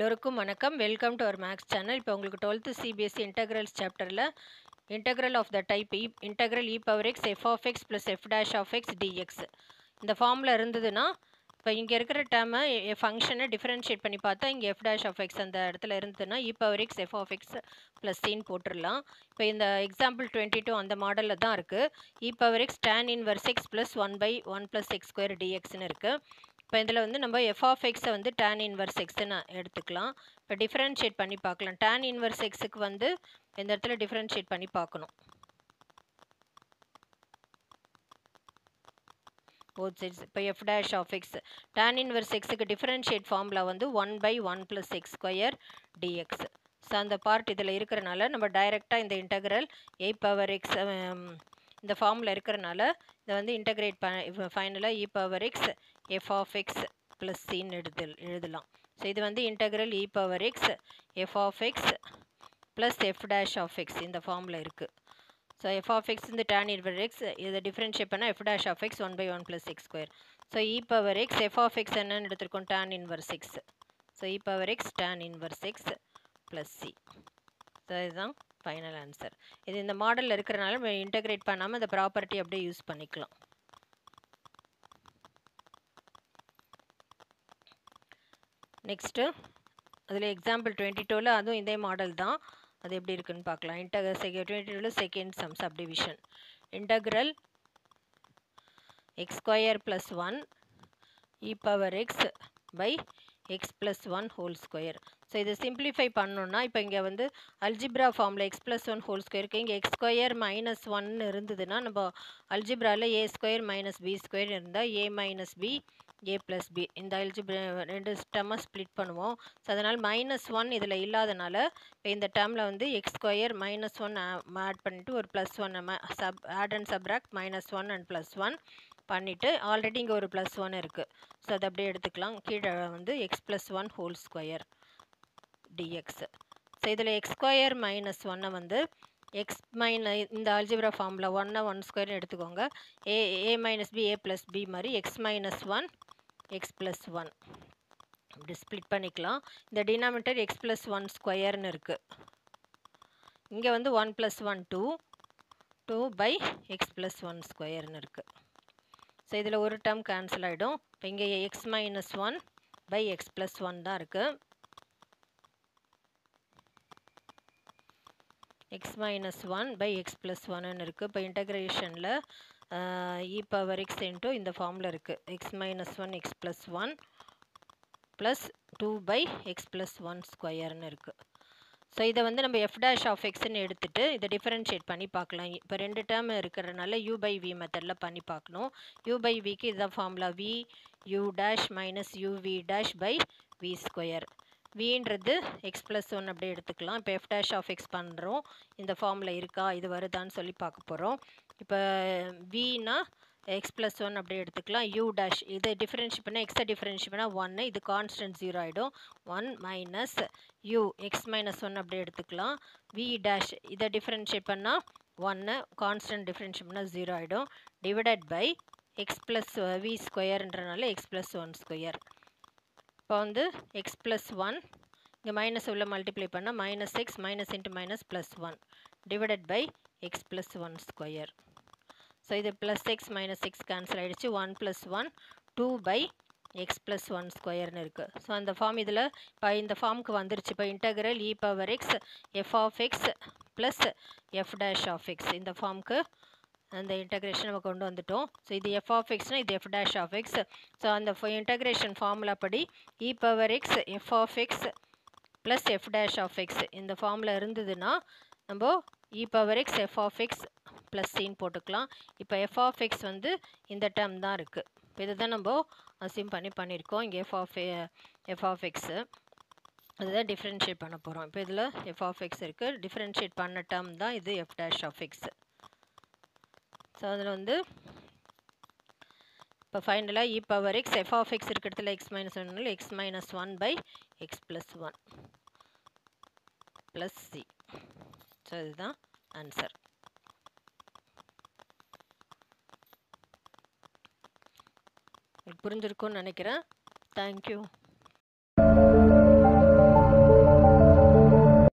எல்லோருக்கும் வணக்கம். Welcome to our maths channel. இப்போ உங்களுக்கு 12th சிபிஎஸ்சி இன்டெக்ரல்ஸ் சாப்டரில் integral of the type integral e power x f of x plus f dash of x dx இந்த ஃபார்மில் இருந்ததுன்னா இப்போ இங்கே இருக்கிற டேர்மை ஃபங்க்ஷனை டிஃபரன்ஷியேட் பண்ணி பார்த்தா இங்கே எஃப் டேஷ் ஆஃப் எக்ஸ் அந்த இடத்துல இருந்ததுன்னா e power x f of x plus சின்னு போட்டுடலாம். இப்போ இந்த எக்ஸாம்பிள் 22 அந்த மாடலில் தான் இருக்குது. E power x tan inverse x plus 1/1 + x² dxன்னு இருக்குது. இப்போ இதில் வந்து நம்ம எஃப் ஆஃப் எக்ஸை வந்து டேன் இன்வர்ஸ் எக்ஸ்ன்னு எடுத்துக்கலாம். இப்போ டிஃப்ரென்ஷியேட் பண்ணி பார்க்கலாம். டேன் இன்வர்ஸ் எக்ஸுக்கு வந்து இந்த இடத்துல டிஃப்ரென்ஷியேட் பண்ணி பார்க்கணும். Both sides. இப்போ f dash of x tan inverse எக்ஸுக்கு டிஃப்ரென்ஷியேட் ஃபார்முலா வந்து 1/1 + x² dx. ஸோ அந்த பார்ட் இதில் இருக்கிறனால நம்ம டைரெக்டாக இந்த இன்டெக்ரல் ஏ பவர் எக்ஸ் இந்த ஃபார்மில் இருக்கிறனால இதை வந்து இன்டெகிரேட் ஃபைனலாக e power x f of x plus சின்னு எழுதலாம். ஸோ இது வந்து integral e power x f of x plus f dash of x இந்த ஃபார்மில் இருக்குது. ஸோ எஃப் ஆஃப் எக்ஸ் இந்த டேன் இன்வர்ஸ் எக்ஸ் இதை டிஃப்ரென்ஷியேட் பண்ணால் f dash of x 1/1 + x². So e power x f of x என்னன்னு எடுத்திருக்கோம், tan inverse x. So e power x tan inverse x plus C. So இதுதான் final answer. இது இந்த மாடலில் இருக்கிறனால நம்ம இன்டெகிரேட் பண்ணாமல் இந்த ப்ராப்பர்ட்டி அப்படியே யூஸ் பண்ணிக்கலாம். நெக்ஸ்ட்டு அதில் எக்ஸாம்பிள் 22ல் அதுவும் இதே மாடல் தான். அது எப்படி இருக்குன்னு பார்க்கலாம். 22ல் second sum subdivision integral x² + 1 e power x by x plus 1 whole square. So இதை சிம்பிளிஃபை பண்ணோன்னா இப்போ இங்கே வந்து அல்ஜிப்ரா ஃபார்மில் எக்ஸ் ப்ளஸ் 1 ஹோல் ஸ்கொயருக்கு இங்கே x² - 1 இருந்ததுன்னா நம்ம அல்ஜிப்ராவில் a² - b² இருந்தால் a - b a + b இந்த அல்ஜிப்ரா ரெண்டு டேர்மாக ஸ்ப்ளிட் பண்ணுவோம். ஸோ அதனால் -1 இதில் இல்லாதனால இப்போ இந்த டேர்மில் வந்து x² -1 ஆட் பண்ணிவிட்டு ஒரு +1 ஆட் அண்ட் சப்ராக்ட் -1 அண்ட் +1 பண்ணிவிட்டு ஆல்ரெடி இங்கே ஒரு +1 இருக்குது. ஸோ அதை அப்படியே எடுத்துக்கலாம். கீழே வந்து X plus 1 whole square dx. So இதில் x² - 1 வந்து எக்ஸ் இந்த அல்ஜிப்ரா ஃபார்மில் 1² எடுத்துக்கோங்க. a - b a + b மாதிரி x - 1 x + 1 இப்படி ஸ்ப்ளிட் பண்ணிக்கலாம். இந்த டினாமினேட்டர் x + 1 ஸ்கொயர்னு இருக்குது. இங்கே வந்து 1 + 1 2/x + 1 ஸ்கொயர்னு இருக்குது. ஸோ இதில் ஒரு டேர்ம் கேன்சல் ஆகிடும். இப்போ இங்கே x - 1/x + 1 தான் இருக்குது. x - 1/x + 1ன்னு இருக்குது. இப்போ இன்டகிரேஷனில் இ பவர் எக்ஸ் இன்ட்டு இந்த ஃபார்மில் இருக்குது. x - 1 x + 1 ப்ளஸ் 2/x + 1 ஸ்கொயர்னு இருக்குது. ஸோ இதை வந்து நம்ம எஃப் டேஷ் ஆஃப் எக்ஸ்ன்னு எடுத்துகிட்டு இதை டிஃபரன்ஷியேட் பண்ணி பார்க்கலாம். இப்போ ரெண்டு டேர்ம் இருக்கிறனால u/v மெத்தடில் பண்ணி பார்க்கணும். u/vக்கு இதுதான் formula v u dash - uv'/v². vன்றது x + 1 அப்படியே எடுத்துக்கலாம். இப்போ எஃப் டேஷ் ஆஃப் எக்ஸ் பண்ணுறோம். இந்த ஃபார்மில் இருக்கா இது வருதான்னு சொல்லி பார்க்க போகிறோம். இப்போ vனா x + 1 அப்படியே எடுத்துக்கலாம். u டேஷ் இதை டிஃபரன்ஷியேட் பண்ணால் எக்ஸை டிஃபரன்ஷியேட் பண்ணால் 1 இது கான்ஸ்டன்ட் 0 ஆகிடும். 1 - u x - 1 அப்படியே எடுத்துக்கலாம். v டேஷ் இதை டிஃபரன்ஷியேட் பண்ணால் 1 கான்ஸ்டன்ட் டிஃபரன்ஷியேட் பண்ணால் 0 ஆகிடும். டிவைடட் பை எக்ஸ் ப்ளஸ் v²ன்றனால எக்ஸ் + 1 ஸ்கொயர். இப்போ வந்து எக்ஸ் + 1 இங்கே மைனஸ் உள்ள மல்டிப்ளை பண்ணால் -x - +1 divided by x + 1 square. So இது +x - x கேன்சல் ஆகிடுச்சு. 1 + 1 2/x + 1 ஸ்கொயர்னு இருக்குது. ஸோ அந்த ஃபார்ம் இதில் இப்போ இந்த ஃபார்முக்கு வந்துருச்சு. இப்போ integral e power x f of x plus f dash of x இந்த ஃபார்முக்கு அந்த இன்டகிரேஷன் நம்ம கொண்டு வந்துட்டோம். ஸோ இது எஃப் ஆஃப் எக்ஸ்னால் இது f dash of x. So அந்த இன்டகிரேஷன் ஃபார்முலா படி e power x f of x plus f dash of x இந்த ஃபார்மில் இருந்ததுன்னா நம்ம e power x f of x plus சின்னு போட்டுக்கலாம். இப்போ எஃப் ஆஃப் எக்ஸ் வந்து இந்த டேர்ம் தான் இருக்குது. இப்போ இதை தான் நம்ம அசியூம் பண்ணியிருக்கோம். இங்கே எஃப் ஆஃப் எக்ஸு அதுதான் டிஃப்ரென்ஷியேட் பண்ண போகிறோம். இப்போ இதில் எஃப் ஆஃப் எக்ஸ் இருக்குது. டிஃப்ரென்ஷியேட் பண்ண டேர்ம் தான் இது f dash of x. So அதில் வந்து இப்போ ஃபைனலாக e power x f of x இருக்கிற இடத்துல x - 1 x - 1/x + 1 plus C. So இதுதான் ஆன்சர். புரிஞ்சிருக்கும்னு நினைக்கிறேன். தேங்க்யூ.